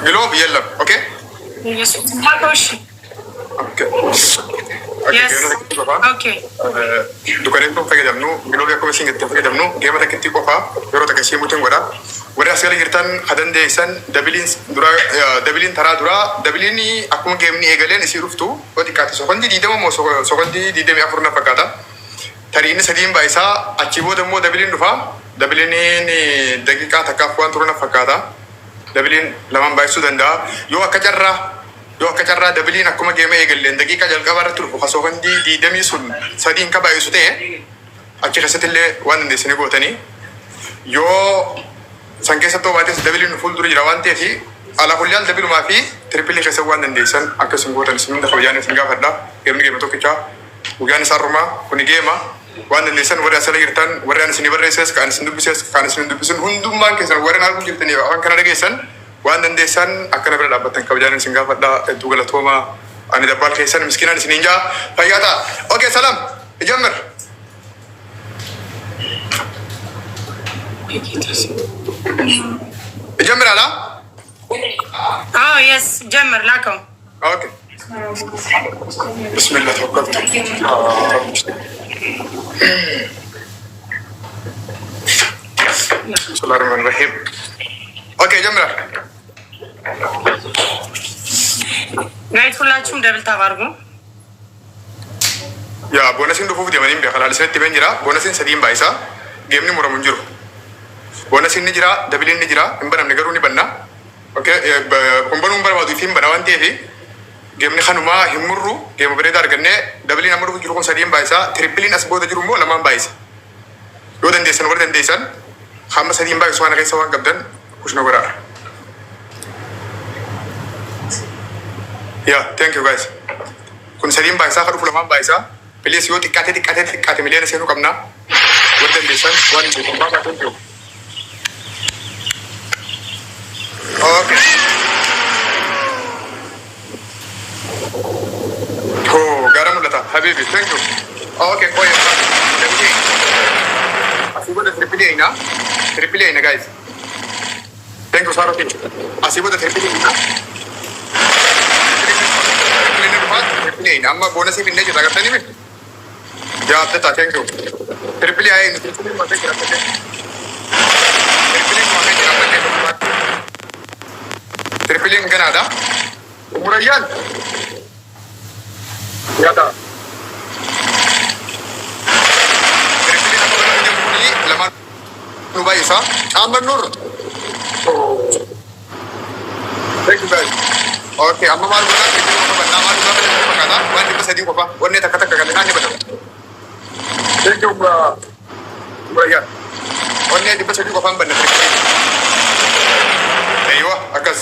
Globe yellow. Okay. Yes. Okay. Yes. Okay. Dukkanin ko fayyadamnu globe akkuma isin itti fayyadamnu geema takkitti qofa yeroo takka ishee mutiin godha. Warri as gala jirtan hadan deessan dabiliin taraa dura dabiliin akkuma geemni eegaleen isii dhuftu wadi kaati sokondi diidama moo sokondi diidami afurna fakkaata. Tariin sadiin baayisaa achi booda immoo dabiliin dhufa. Dabiliin daqiiqaa takkaaf waan turana fakkaata. Dabiliin lamaan baayisuu danda'a. Yoo akka carraa dabiliin akkuma geema eegalleen daqiiqaa jalqabaa irratti dhufu kasoo hundi diidamii sun sadiin ka baayisu ta'e achi keessatti illee waan dandeessanii gootanii yoo san keessatti hubaates dabiliin fuuldura jira waan ta'eef ala kulli al dabilumaa fi tiripilii keessa waan dandeessan akkasuma gootan isin hunda kabajaanii isin gaafadha. Geemni geema tokkichaa guyyaan isaa rumaa kuni geema waan dandeessan warri asala jirtan warri an isin barreesses kaan isin dubbises kaan isin dubbisin hundummaan keessan warri arguu jirtanii waan kana dhageessan waan dandeessan akkana bira dhaabbatan kabajaanii isin gaafadha. Hedduu galatoomaa ani dabbaal keessan miskiinaan isin hinjaa fayyaa ta'a. Okay, salaam ijammir. Ijammir ala? Oh yes, Jammer lako. Okay. بسم الله توكلت. بسم الله الرحمن الرحيم. اوكي جمرة. Guys, ሁላችሁም ደብል ታባርጉ። ያ ቦነሲን ዱፉፍ ደመኒም ቢያከላል ሰት በንጅራ ቦነሲን ሰዲም ባይሳ ጌምኒ ሙረሙን ጅሩ ቦነሲን ንጅራ ደብሊን ንጅራ እንበናም ነገሩን ይበና ኦኬ ኮምቦኑን በርባዱ ፊም በናዋን ቴፊ geemni kanuma himurru geema bareedaa arganne dabiliin amma dhufu jiru kun sadiin baayisaa tirippiliin as booda jiru immoo lamaan baayisa yoo dandeessan warra dandeessan hamma sadiin baayisu waan keessa waan qabdan kushna godhaadha. Yeah, thank you guys. Kun sadiin baayisaa kan dhufu lamaan baayisaa piliis yoo xiqqaate miliyoona seenuu qabna warra dandeessan waan hin beekan baasaa thank you. Okay. Gara mulata habibi thank you. Okay, oh yeah. Asibo the triple A guys. Thank you Sarati. Asibo the triple A. Triple A amma bonus pinne jota karta nahi mein. Ya apta thank you. Triple A in triple A mate kira karte. Triple A mate kira karte. Triple A ganada. Umurayan. Ya ta. Triple A nama kerja bunyi lemah nubai sa. Amar Nur. Thank you guys. Okay, amma malu mana? Triple A mana? Nama juga mana? Makana, mana kita sedih apa? Warna tak kata kagak nani betul. Thank you ya. Warna kita sedih apa benar? Ayo, akas.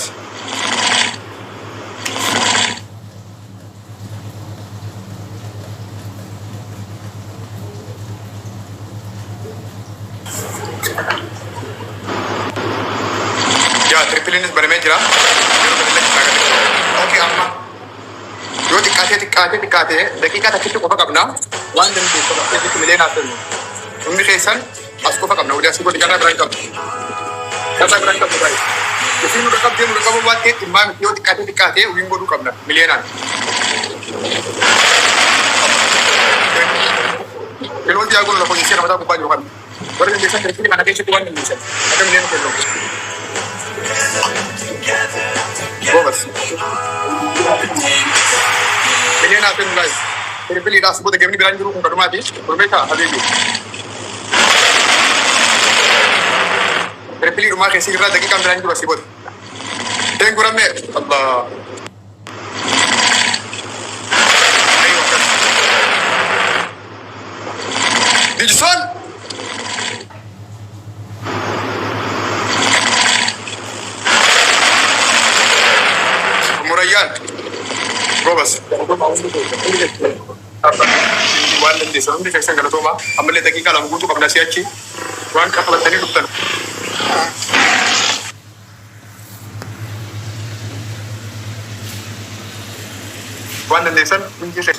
Ya, triple ini sebenarnya jira. Oke, amma. Yo tikate. Dakika tak itu apa kabna? One dan two. Jadi kemilian asal. Umi kesan, asku apa kabna? Udah asku dikata berangkat. Kata berangkat baik. Jadi udah kap dia udah kamu buat ket imam. Yo tikate. Umi bodoh kabna. Milianan. Kalau dia aku udah posisi nama aku banyak kan. Baru yang biasa triple mana dia cukup yang bisa. Ada milianan kalau. Bos. Ini nak pun guys. Triple dah sebut game ni berani dulu untuk mati. Berbeza habis itu. Triple rumah kasi kira dagi kam berani dulu sebut. Tengok ramai. Allah. Ayo. Dijson. Murayan. Bos. Wan dan desa nanti saya kalau toma, ambil lagi kalau butuh kamu nasi aci, wan kapal tadi dokter. Wan dan desa mungkin saya.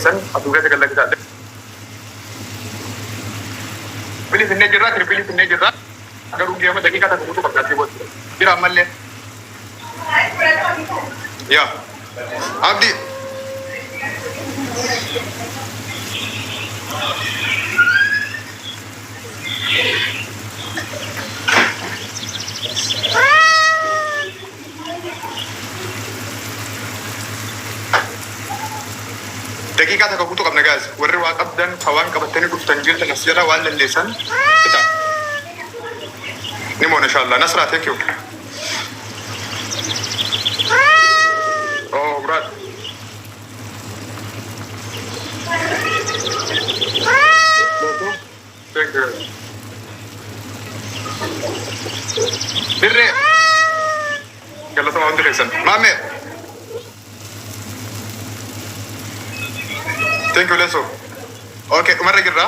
Sen, aku kata lagi tak ada. بلي في النجرة تربلي في النجرة قالوا جيما دقيقة تقولوا بقى تقول كده عمل لي يا عبدي دقيقة تقولوا قبل نجاز وروا قبضا فوان قبضتني دفتنجيل تنسيرا ولا اللسان كده نمون إن شاء الله نصرة ثانك يو Oh, berat. Thank you. Birre. Kalau sama untuk reason. Mame. Thank you, Leso. Okay, kemana kira?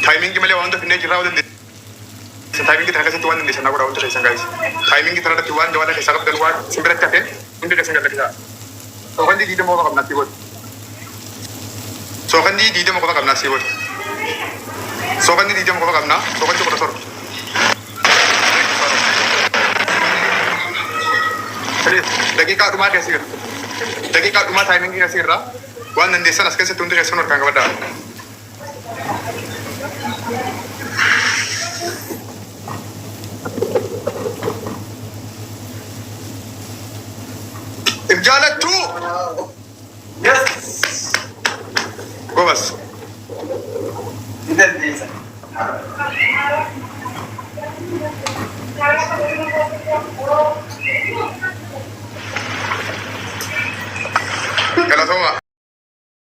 Timing malee waan tokko jira waan dandeenye. Timing kita akkasitti waan dandeessan akka waan dandeenye guys. Timing kita irratti waan waan keessa qabdan waan simbiratti hafe hundi keessa galakisaa. Sookan di diidama qofa qabnaa siibot. Sookan di diidama qofa qabnaa siibot. Sookan di diidama qofa qabnaa. Sookan di qofa sor. Daqiiqaa dhumaa keessa jira. Daqiiqaa dhumaa timing keessa jira. Waan dandeessan as keessatti hundi keessa harkaan qabadhaa. Jalan tu. Yes. Go bas. Tidak bisa. Kalau semua.